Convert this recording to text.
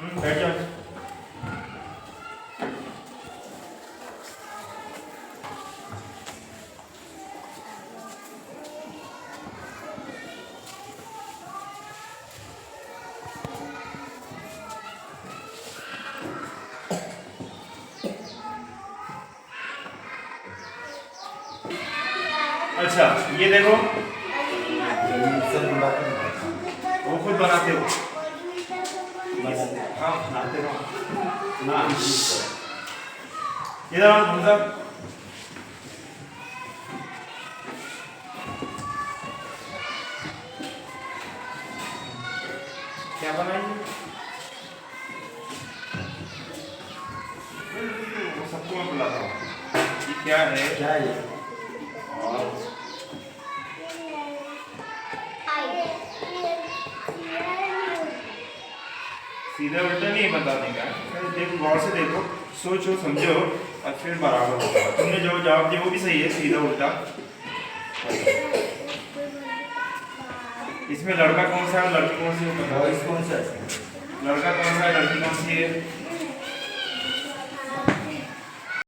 बैठ जाओ। अच्छा ये देखो, वो खुद बनाते हो? हाँ बनाते हो ना। इधर आओ हमजा। क्या बनाएंगे? वो सबको मैं बुलाता हूँ। ये क्या है? क्या है? और सीधा उल्टा नहीं बताने का, देखो गौर से देखो, सोचो समझो और फिर बराबर होगा। तुमने जो जवाब दिया वो भी सही है, सीधा उल्टा। इसमें लड़का कौन सा है, लड़की कौन सी है? वॉइस कौन सा है? लड़का कौन सा है, लड़की कौन सी है?